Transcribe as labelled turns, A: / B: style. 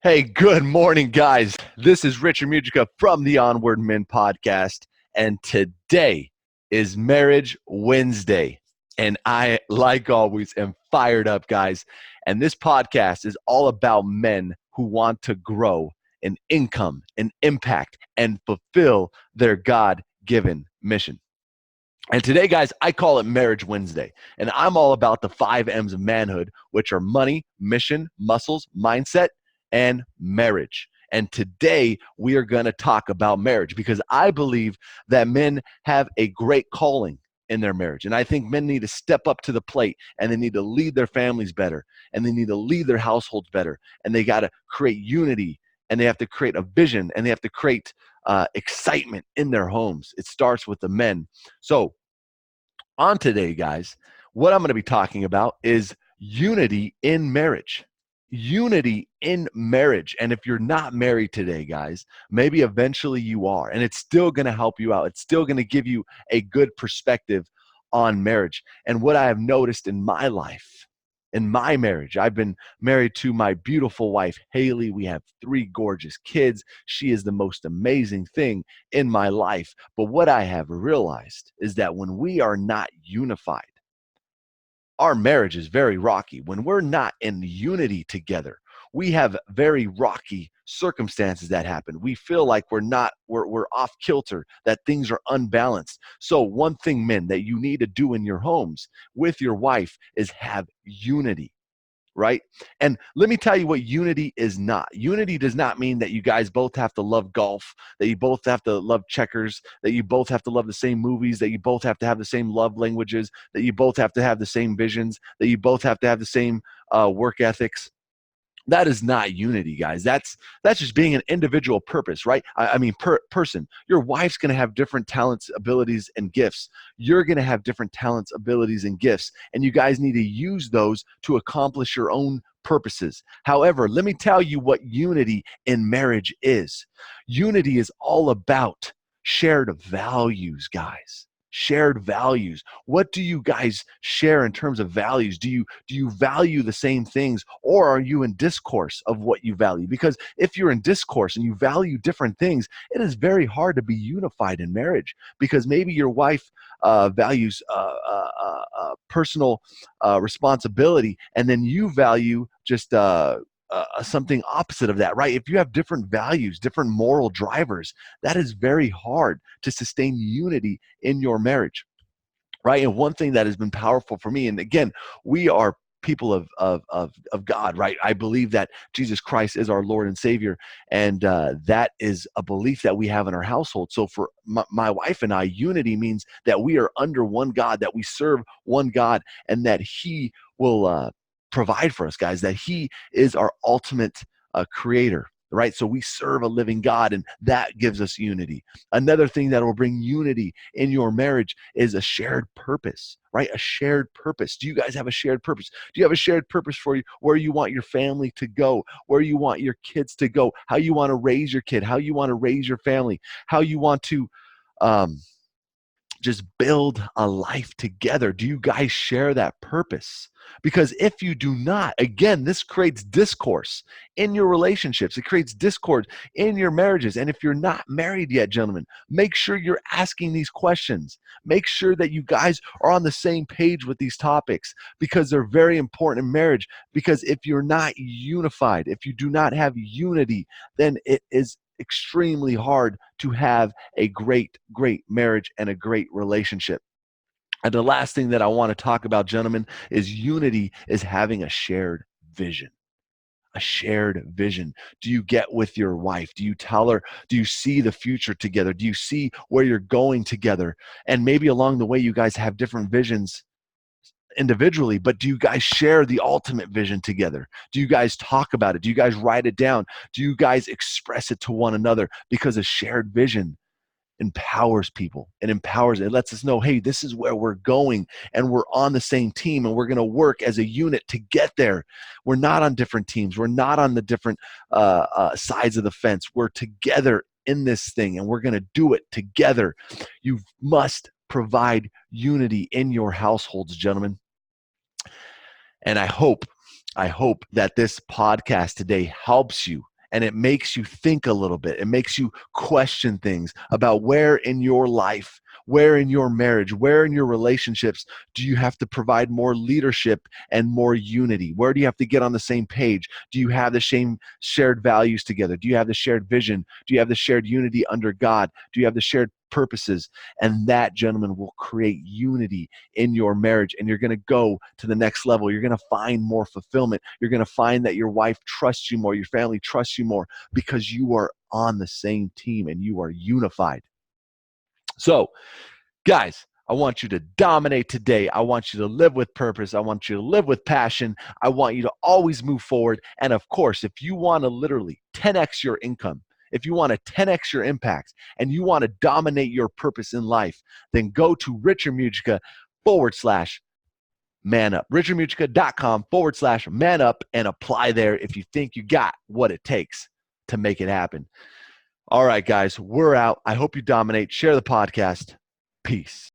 A: Hey, good morning, guys. This is Richard Mugica from the Onward Men Podcast, and today is Marriage Wednesday. And I, like always, am fired up, guys. And this podcast is all about men who want to grow in income and impact and fulfill their God-given mission. And today, guys, I call it Marriage Wednesday. And I'm all about the 5 M's of manhood, which are money, mission, muscles, mindset, and marriage. And today we are going to talk about marriage because I believe that men have a great calling in their marriage. And I think men need to step up to the plate and they need to lead their families better and they need to lead their households better. And they got to create unity and they have to create a vision and they have to create excitement in their homes. It starts with the men. So on today, guys, what I'm going to be talking about is unity in marriage. Unity in marriage. And if you're not married today, guys, maybe eventually you are, and it's still going to help you out. It's still going to give you a good perspective on marriage. And what I have noticed in my life, in my marriage, I've been married to my beautiful wife, Haley. We have 3 gorgeous kids. She is the most amazing thing in my life. But what I have realized is that when we are not unified, our marriage is very rocky. When we're not in unity together, we have very rocky circumstances that happen. We feel like we're off kilter, that things are unbalanced. So one thing, men, that you need to do in your homes with your wife is have unity. Right? And let me tell you what unity is not. Unity does not mean that you guys both have to love golf, that you both have to love checkers, that you both have to love the same movies, that you both have to have the same love languages, that you both have to have the same visions, that you both have to have the same work ethics. That is not unity, guys. That's just being an individual purpose, right? Person. Your wife's going to have different talents, abilities, and gifts. You're going to have different talents, abilities, and gifts, and you guys need to use those to accomplish your own purposes. However, let me tell you what unity in marriage is. Unity is all about shared values, guys. Shared values. What do you guys share in terms of values? Do you value the same things, or are you in discourse of what you value? Because if you're in discourse and you value different things, it is very hard to be unified in marriage, because maybe your wife values personal responsibility, and then you value just something opposite of that, right? If you have different values, different moral drivers, that is very hard to sustain unity in your marriage, right? And one thing that has been powerful for me, and again, we are people of God, right? I believe that Jesus Christ is our Lord and Savior, and that is a belief that we have in our household. So for my wife and I, unity means that we are under one God, that we serve one God, and that He will provide for us, guys, that He is our ultimate creator. Right? So we serve a living God, and that gives us unity. Another thing that will bring unity in your marriage is a shared purpose, right? A shared purpose. Do you guys have a shared purpose? Do you have a shared purpose for you, where you want your family to go, where you want your kids to go, how you want to raise your kid, how you want to raise your family, how you want to just build a life together? Do you guys share that purpose? Because if you do not, again, this creates discourse in your relationships. It creates discord in your marriages. And if you're not married yet, gentlemen, make sure you're asking these questions. Make sure that you guys are on the same page with these topics, because they're very important in marriage. Because if you're not unified, if you do not have unity, then it is extremely hard to have a great marriage and a great relationship. And the last thing that I want to talk about, gentlemen, is unity is having a shared vision. A shared vision. Do you get with your wife? Do you tell her? Do you see the future together? Do you see where you're going together? And maybe along the way, you guys have different visions individually, but do you guys share the ultimate vision together? Do you guys talk about it? Do you guys write it down? Do you guys express it to one another? Because a shared vision empowers people. It lets us know, hey, this is where we're going, and we're on the same team, and we're going to work as a unit to get there. We're not on different teams. We're not on the different sides of the fence. We're together in this thing, and we're going to do it together. You must provide unity in your households, gentlemen. And I hope that this podcast today helps you and it makes you think a little bit. It makes you question things about where in your life, where in your marriage, where in your relationships do you have to provide more leadership and more unity? Where do you have to get on the same page? Do you have the same shared values together? Do you have the shared vision? Do you have the shared unity under God? Do you have the shared purposes? And that, gentlemen, will create unity in your marriage, and you're going to go to the next level. You're going to find more fulfillment. You're going to find that your wife trusts you more, your family trusts you more, because you are on the same team and you are unified. So, guys, I want you to dominate today. I want you to live with purpose. I want you to live with passion. I want you to always move forward. And of course, if you want to literally 10x your income, if you want to 10x your impact, and you want to dominate your purpose in life, then go to richardmugica.com/man up. richardmugica.com/man up and apply there if you think you got what it takes to make it happen. All right, guys, we're out. I hope you dominate. Share the podcast. Peace.